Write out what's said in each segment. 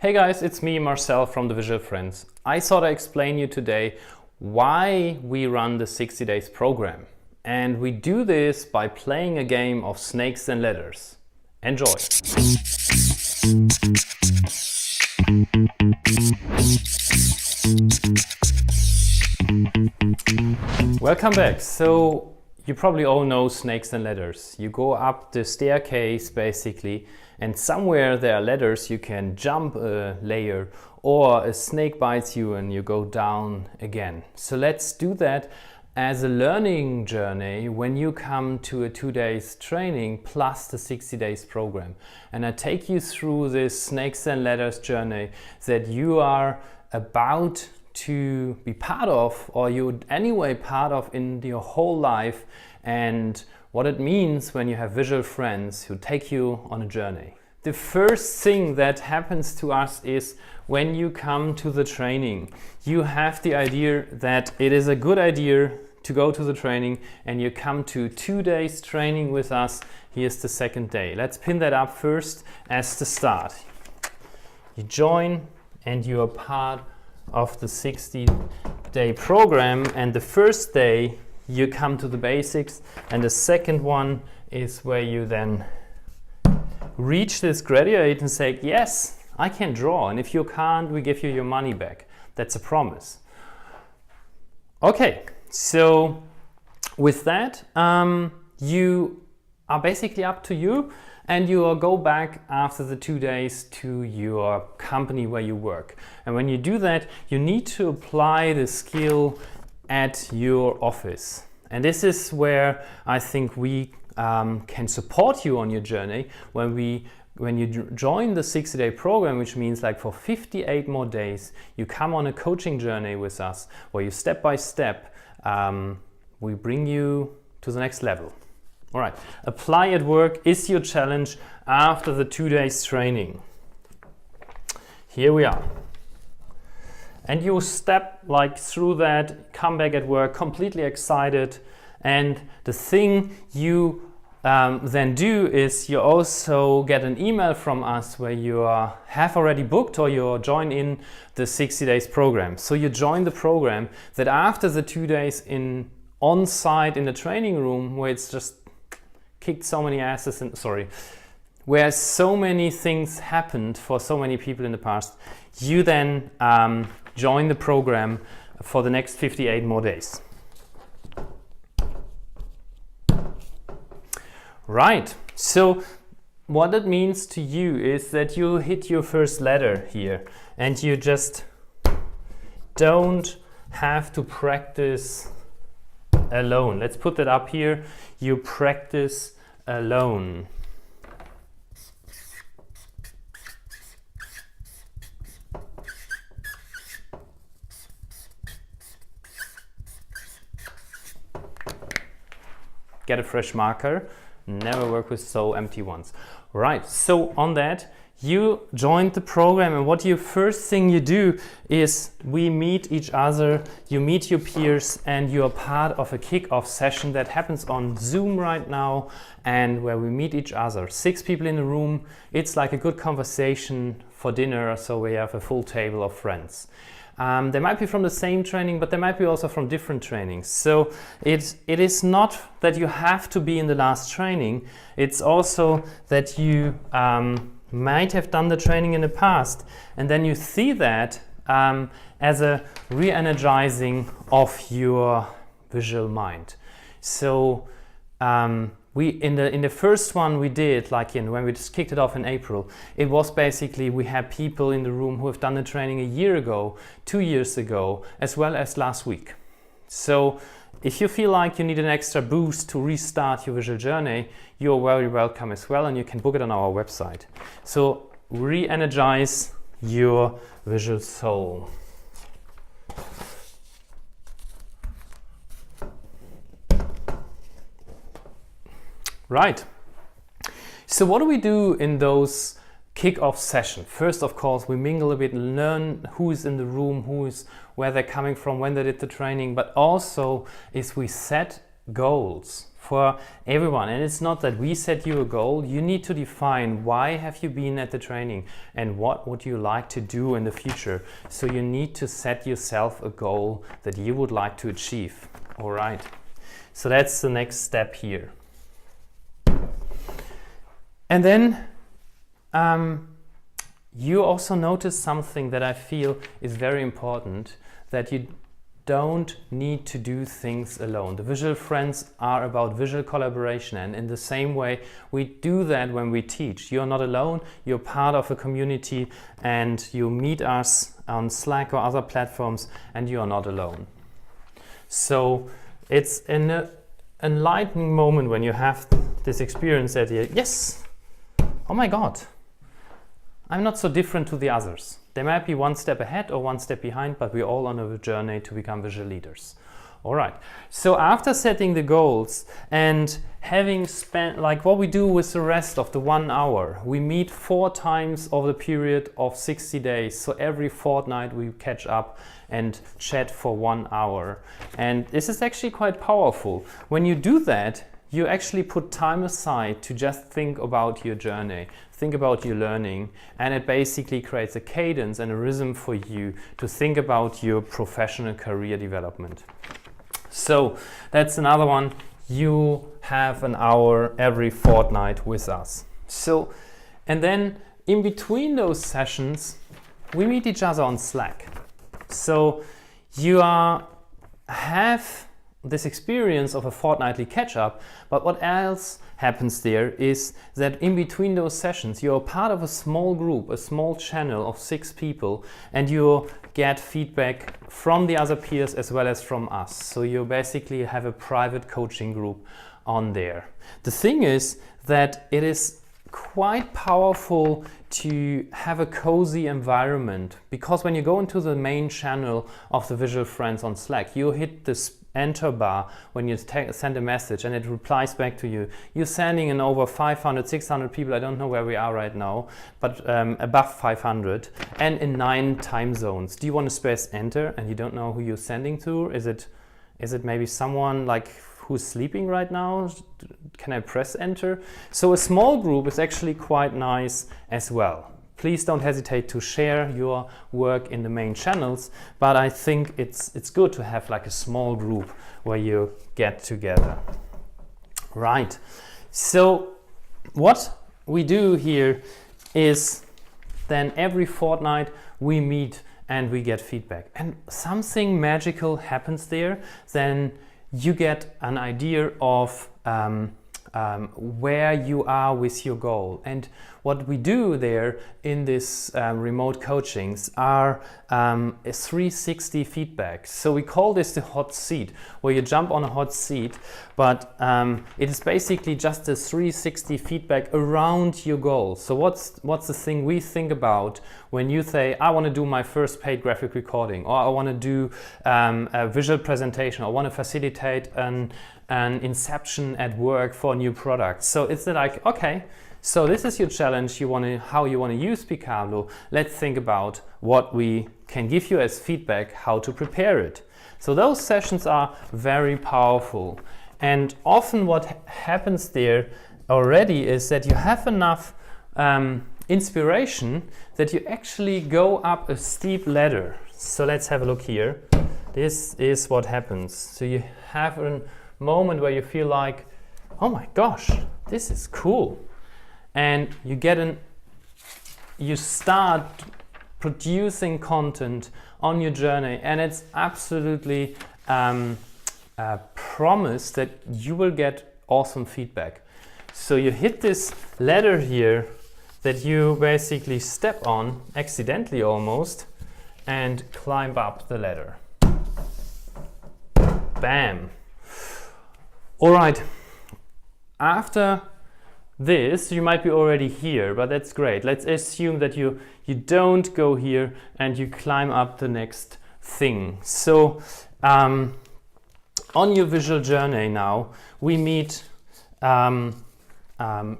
Hey guys, it's me Marcel from the Visual Friends. I thought I'd explain you today why we run the 60 days program. And we do this by playing a game of snakes and ladders. Enjoy! Welcome back. So you probably all know snakes and ladders. You go up the staircase basically, and somewhere there are ladders. You can jump a layer, or a snake bites you and you go down again. So let's do that as a learning journey when you come to a 2 days training plus the 60 days program. And I take you through this snakes and ladders journey that you are about to be part of, or you anyway part of in your whole life, and what it means when you have visual friends who take you on a journey. The first thing that happens to us is when you come to the training, you have the idea that it is a good idea to go to the training, and you come to 2 days training with us. Here's the second day. Let's pin that up first as the start. You join and you are part of the 60-day program, and the first day you come to the basics, and the second one is where you then reach this graduate and say, yes, I can draw, and if you can't, we give you your money back. That's a promise. Okay, so with that, you are basically up to you, and you will go back after the 2 days to your company where you work. And when you do that, you need to apply the skill at your office. And this is where I think we can support you on your journey when you join the 60-day program, which means like for 58 more days, you come on a coaching journey with us where you step by step, we bring you to the next level. All right, apply at work is your challenge after the 2 days training. Here we are. And you step like through that, come back at work completely excited. And the thing you then do is you also get an email from us where you have already booked or you join in the 60 days program. So you join the program that after the 2 days on site in the training room where it's just kicked so many asses and where so many things happened for so many people in the past, you then join the program for the next 58 more days. Right, so what it means to you is that you hit your first ladder here, and you just don't have to practice alone. Let's put that up here. You practice alone. Get a fresh marker. Never work with so empty ones. Right, so on that, you joined the program, and what you first thing you do is we meet each other, you meet your peers, and you are part of a kick-off session that happens on Zoom right now, and where we meet each other. 6 people in the room. It's like a good conversation for dinner, so we have a full table of friends. They might be from the same training, but they might be also from different trainings. So it is not that you have to be in the last training. It's also that you might have done the training in the past, and then you see that as a re-energizing of your visual mind. So we in the first one we did, like when we just kicked it off in April, it was basically we had people in the room who have done the training a year ago, 2 years ago, as well as last week. So if you feel like you need an extra boost to restart your visual journey, you're very welcome as well, and you can book it on our website. So re-energize your visual soul. Right. So what do we do in those kick-off sessions? First, of course, we mingle a bit and learn who is in the room, where they're coming from, when they did the training, but also is we set goals for everyone. And it's not that we set you a goal. You need to define why have you been at the training and what would you like to do in the future. So you need to set yourself a goal that you would like to achieve. All right. So that's the next step here. And then you also notice something that I feel is very important, that you don't need to do things alone. The visual friends are about visual collaboration, and in the same way we do that when we teach. You're not alone, you're part of a community, and you meet us on Slack or other platforms, and you are not alone. So it's an enlightening moment when you have this experience that you, yes, oh my God, I'm not so different to the others. They might be one step ahead or one step behind, but we're all on a journey to become visual leaders. All right. So after setting the goals and having spent, like what we do with the rest of the 1 hour, we meet 4 times over the period of 60 days. So every fortnight we catch up and chat for 1 hour. And this is actually quite powerful. When you do that, you actually put time aside to just think about your journey, think about your learning, and it basically creates a cadence and a rhythm for you to think about your professional career development. So that's another one. You have an hour every fortnight with us. So, and then in between those sessions, we meet each other on Slack. So you have this experience of a fortnightly catch-up, but what else happens there is that in between those sessions you're part of a small group, a small channel of 6 people, and you get feedback from the other peers as well as from us. So you basically have a private coaching group on there. The thing is that it is quite powerful to have a cozy environment, because when you go into the main channel of the Visual Friends on Slack, you hit this enter bar when you send a message and it replies back to you. You're sending in over 500, 600 people, I don't know where we are right now, but above 500, and in 9 time zones. Do you want to press enter and you don't know who you're sending to? Is it maybe someone like who's sleeping right now? Can I press enter? So a small group is actually quite nice as well. Please don't hesitate to share your work in the main channels, but I think it's good to have like a small group where you get together. Right. So what we do here is then every fortnight we meet and we get feedback. And something magical happens there. Then you get an idea of where you are with your goal. And what we do there in this remote coachings are a 360 feedback. So we call this the hot seat, where you jump on a hot seat, but it is basically just a 360 feedback around your goal. So what's the thing we think about when you say, I want to do my first paid graphic recording, or I want to do a visual presentation, or I want to facilitate an inception at work for a new product. So it's like, okay, so this is your challenge, how you want to use bikablo. Let's think about what we can give you as feedback, how to prepare it. So those sessions are very powerful. And often what happens there already is that you have enough inspiration that you actually go up a steep ladder. So let's have a look here. This is what happens. So you have a moment where you feel like, oh my gosh, this is cool. And you start producing content on your journey, and it's absolutely a promise that you will get awesome feedback. So you hit this ladder here that you basically step on, accidentally almost, and climb up the ladder. Bam. All right, after this, you might be already here, but that's great. Let's assume that you don't go here and you climb up the next thing. So on your visual journey now, we meet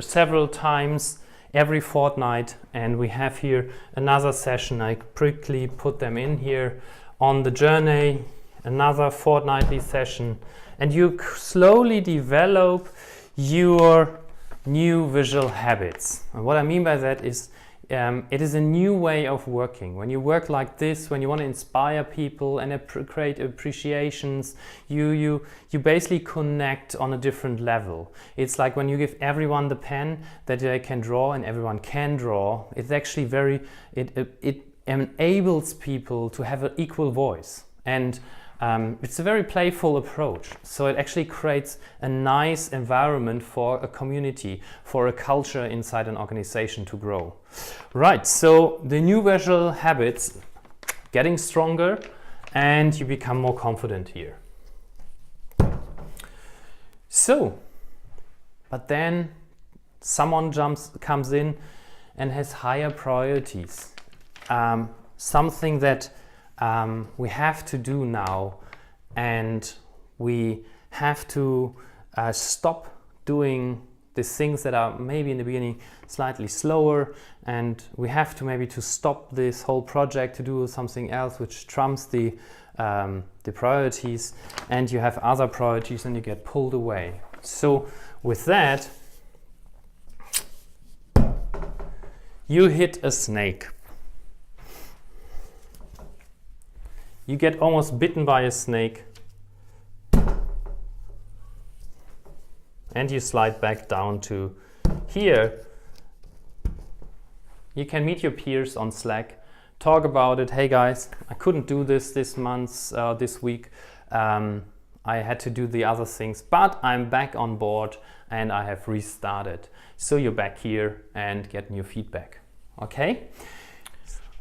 several times every fortnight, and we have here another session. I quickly put them in here on the journey. another fortnightly session, and you slowly develop your new visual habits. And what I mean by that is it is a new way of working. When you work like this, when you want to inspire people and create appreciations, you basically connect on a different level. It's like when you give everyone the pen that they can draw and everyone can draw, it's actually it enables people to have an equal voice. And it's a very playful approach. So it actually creates a nice environment for a community, for a culture inside an organization to grow. Right, so the new visual habits, getting stronger, and you become more confident here. So, but then someone comes in and has higher priorities. Something that we have to do now, and we have to stop doing the things that are maybe in the beginning slightly slower, and we have to maybe to stop this whole project to do something else which trumps the priorities, and you have other priorities and you get pulled away. So with that, you hit a snake. You get almost bitten by a snake, and you slide back down to here. You can meet your peers on Slack, talk about it. Hey guys, I couldn't do this month, this week. I had to do the other things, but I'm back on board and I have restarted. So you're back here and get new feedback. Okay?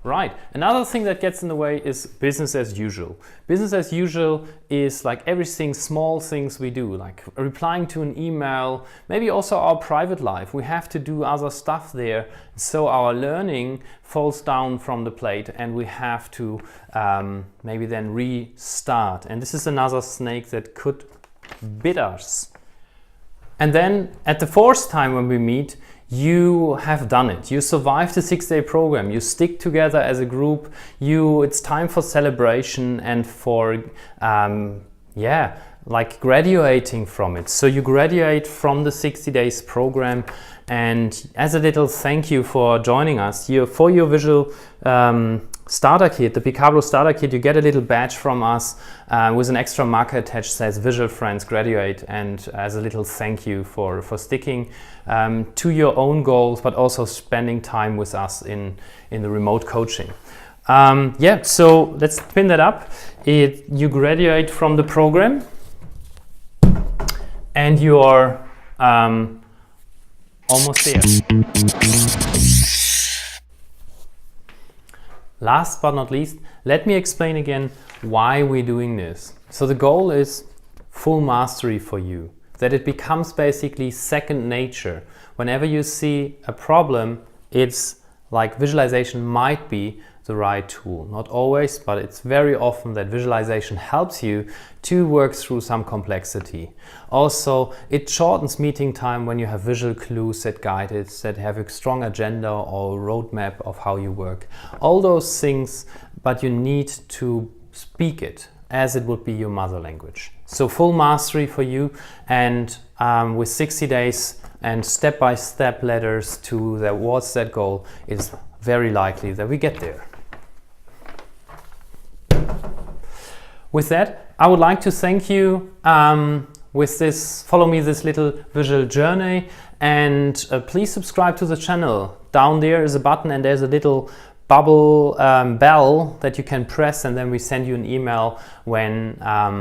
Right, another thing that gets in the way is business as usual. Business as usual is like everything, small things we do, like replying to an email, maybe also our private life. We have to do other stuff there, so our learning falls down from the plate and we have to maybe then restart. And this is another snake that could bite us. And then at the fourth time when we meet, you have done it. You survived the 6-day program. You stick together as a group. It's time for celebration and for, like graduating from it. So you graduate from the 60 days program, and as a little thank you for joining us, for your visual starter kit, the bikablo starter kit, you get a little badge from us with an extra marker attached, says Visual Friends Graduate, and as a little thank you for sticking to your own goals, but also spending time with us in the remote coaching. So let's pin that up. You graduate from the program and you are almost there. Last but not least, let me explain again why we're doing this. So the goal is full mastery for you, that it becomes basically second nature. Whenever you see a problem, it's like visualization might be the right tool. Not always, but it's very often that visualization helps you to work through some complexity. Also, it shortens meeting time when you have visual clues that guide it, that have a strong agenda or roadmap of how you work. All those things, but you need to speak it as it would be your mother language. So full mastery for you, and with 60 days and step-by-step ladders towards that goal, it's very likely that we get there. With that, I would like to thank you with this, follow me this little visual journey, and please subscribe to the channel. Down there is a button and there's a little bubble bell that you can press, and then we send you an email when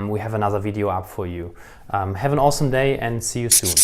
we have another video up for you. Have an awesome day and see you soon.